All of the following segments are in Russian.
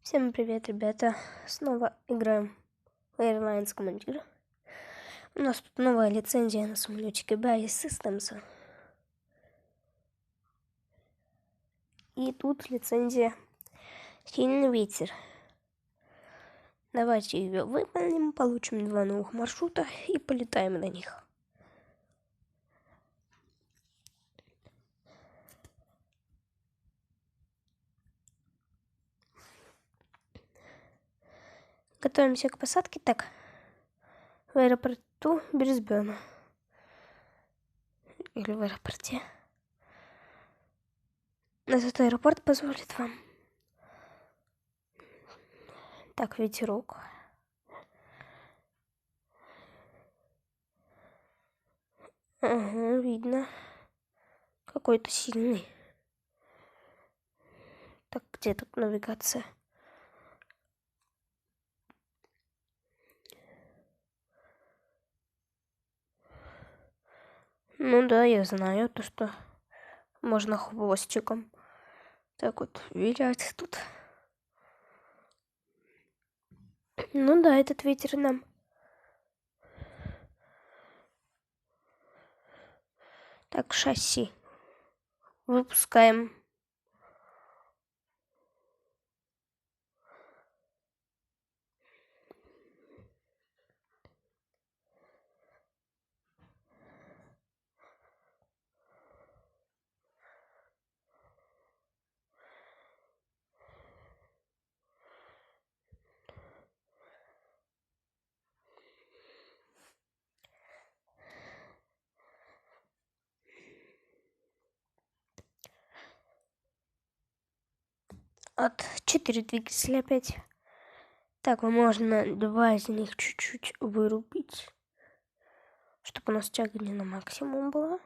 Всем привет, ребята! Снова играем в Airlines Commander. У нас тут новая лицензия на самолетике Base Systems. И тут лицензия Сильный ветер. Давайте ее выполним, получим 2 новых маршрута и полетаем на них. Готовимся к посадке. Так, в аэропорту Брисбена. Или в аэропорте. Этот аэропорт позволит вам. Так, ветерок. Ага, видно. Какой-то сильный. Так, где тут навигация? Ну да, я знаю то, что можно хвостиком так вот вилять тут. Ну да, этот ветер нам. Так, шасси. Выпускаем. От 4 двигателя опять. Так, можно 2 из них чуть-чуть вырубить, чтобы у нас тяга не на максимум была.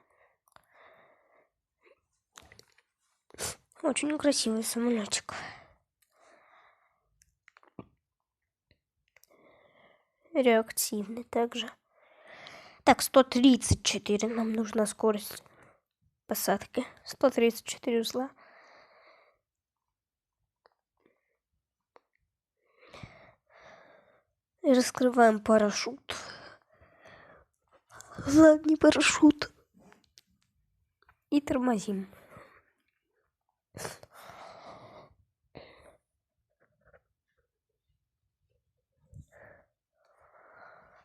Очень красивый самолетик. Реактивный также. Так, 134 нам нужна скорость посадки. 134 узла. И раскрываем парашют. Задний парашют. И тормозим.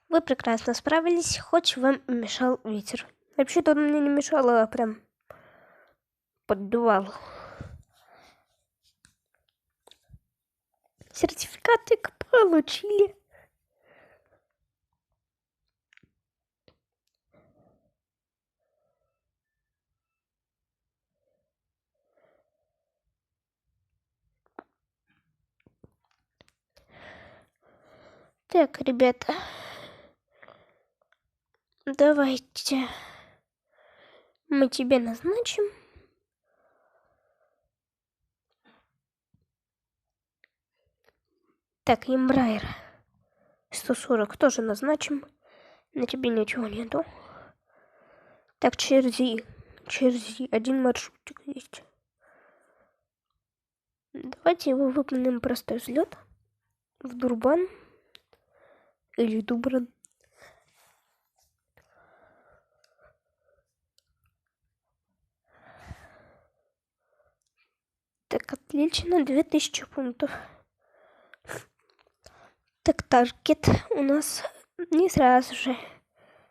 Вы прекрасно справились, хоть вам мешал ветер. Вообще-то он мне не мешал, а прям поддувал. Сертификатик получили. Так, ребята, давайте мы тебе назначим. Так, Embraer 140 тоже назначим. На тебе ничего нету. Так, Черзи один маршрутик есть. Давайте его выполним простой взлет в Дурбан или Дубран. Так, отлично, 2000 пунктов. Так, таргет у нас не сразу же,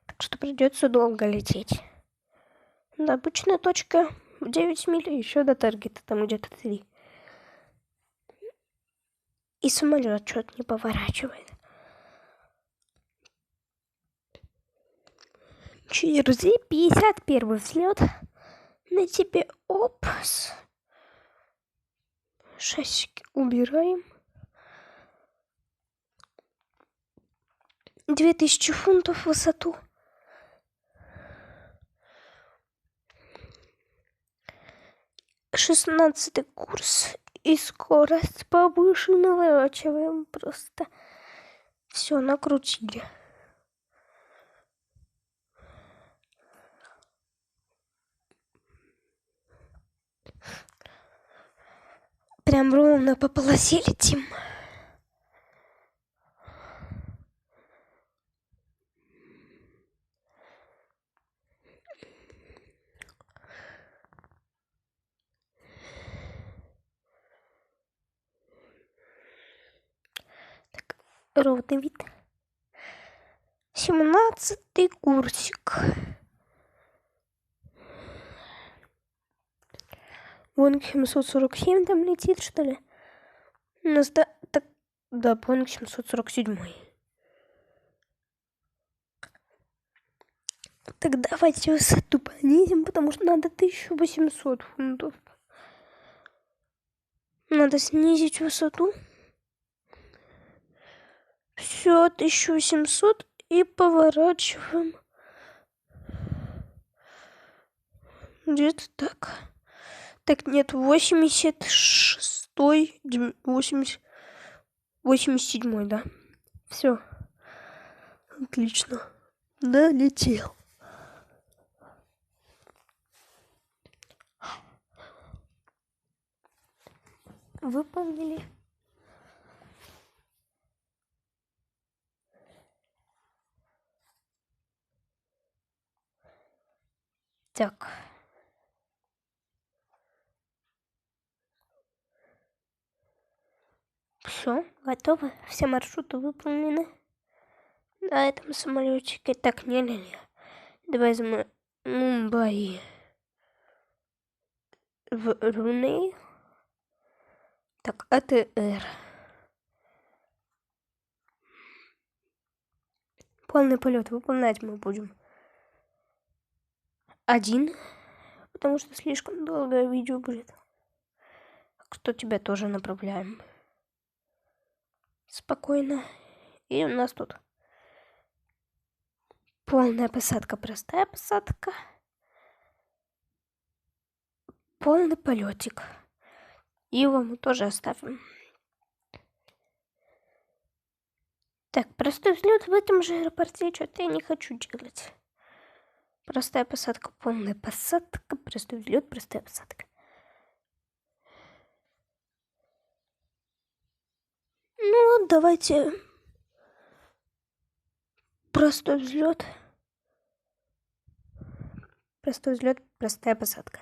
так что придется долго лететь. Да, обычная точка в 9 миль, еще до таргета, там где-то 3. И самолет что-то не поворачивает. Черзи, 51 взлет. На тебе опс. Шасики убираем. 2000 фунтов в высоту. Шестнадцатый курс и скорость повыше наворачиваем просто. Все, накрутили. прям ровно по полосе летим. Так, ровный вид. 17-й курсик. Боинг 747 там летит, что ли? У нас да, Боинг 747. Так давайте высоту понизим, потому что надо 1800 фунтов. Надо снизить высоту. Все, 1800 и поворачиваем. Где-то так. Так, нет, 86-й, 87-й, да. Все. Отлично. Долетел. Выполнили. Так. Все, готово. Все маршруты выполнены. На этом самолетике. Так, не. Давай возьмем Мумбаи в Руны. Так, АТР. Полный полет выполнять мы будем 1, потому что слишком долгое видео будет. Так что тебя тоже направляем. Спокойно. И у нас тут полная посадка, простая посадка. Полный полетик. Его мы тоже оставим. Так, простой взлет в этом же аэропорте что-то я не хочу делать. Простая посадка, полная посадка, простой взлет, простая посадка. Ну, давайте простой взлет, простая посадка.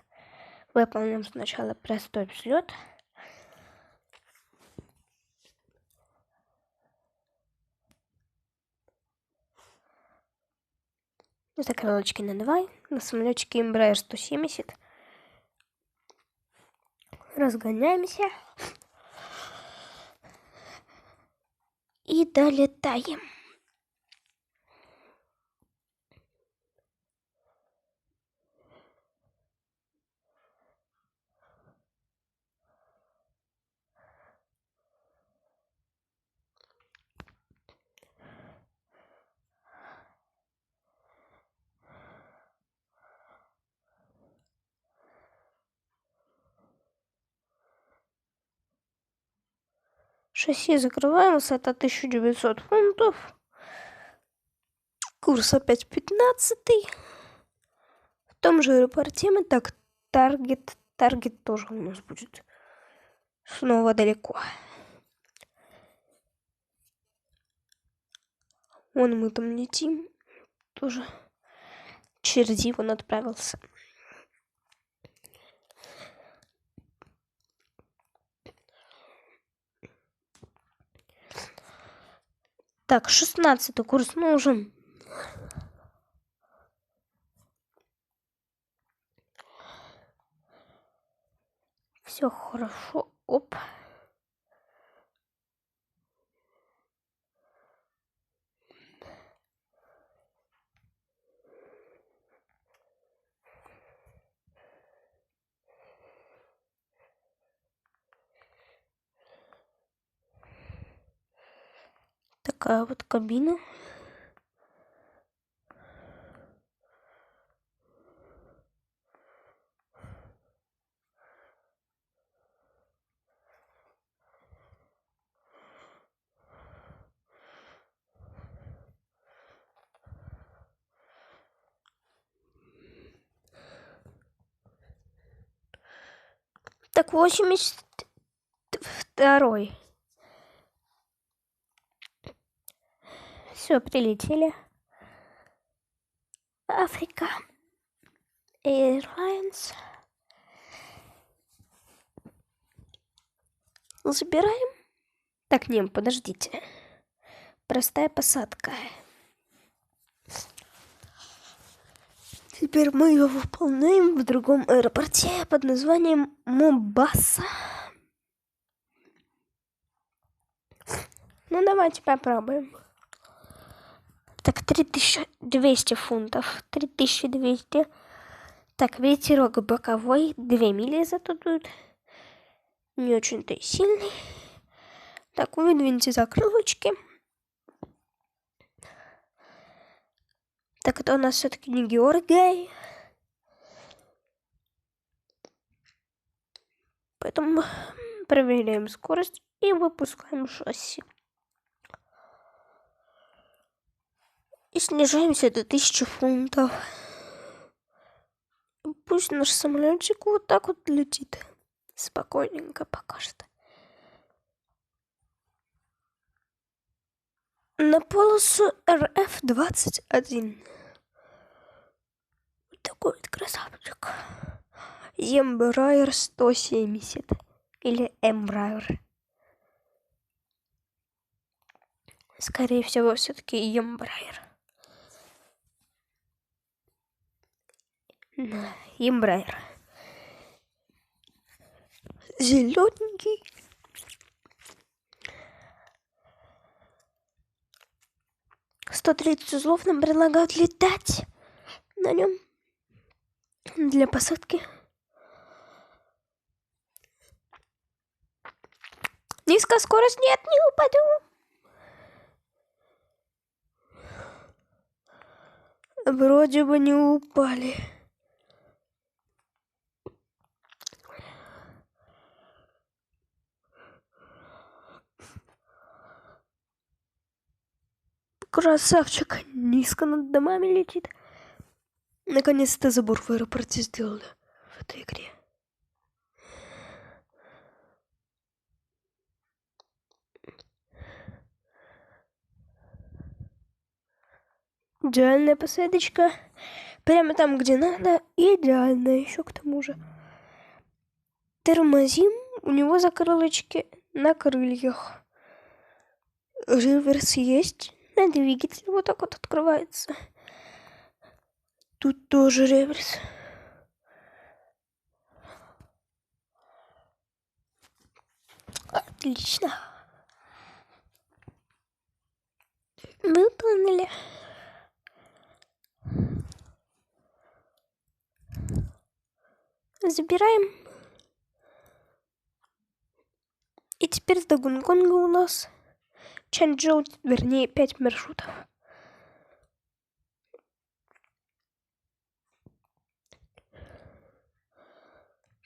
Выполним сначала простой взлет. Закрылочки надавай. На самолетике Embraer 170. Разгоняемся. И долетаем. Шасси закрываем, высота 1900 фунтов. Курс опять 15-й. В том же аэропорте мы так, таргет тоже у нас будет снова далеко. Вон мы там летим. Тоже через он отправился. Так, 16-й курс нужен. Все хорошо. Оп. Такая вот кабина. Так, 80 второй. Все, прилетели. Африка. Airlines. Забираем. Так, не, подождите. Простая посадка. Теперь мы ее выполняем в другом аэропорте под названием Момбаса. Ну, давайте попробуем. Так, 3200 фунтов. 3200. Так, ветерок боковой. 2 мили зато тут. Не очень-то и сильный. Так, выдвиньте закрылочки. Так, это у нас все-таки не Георгий. Поэтому проверяем скорость и выпускаем шасси. И снижаемся до 1000 фунтов. Пусть наш самолетик вот так вот летит. Спокойненько пока что. На полосу РФ-21. Вот такой вот красавчик. Embraer 170. Или Embraer. Скорее всего, все-таки Embraer. Embraer. Зелененький. $130 узлов нам предлагают летать на нем для посадки. Низкая скорость, нет, не упаду. Вроде бы не упали. Красавчик, низко над домами летит. Наконец-то забор в аэропорте сделали в этой игре. Идеальная посадочка. Прямо там, где надо. Идеально еще к тому же. Тормозим. У него закрылочки на крыльях. Реверс есть. На двигатель вот так вот открывается. Тут тоже реверс. Отлично. Выполнили. Забираем. И теперь до Гонконга у нас Чанчжоу, вернее, 5 маршрутов.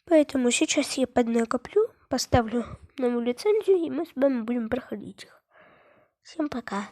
Поэтому сейчас я поднакоплю, поставлю новую лицензию, и мы с вами будем проходить их. Всем пока.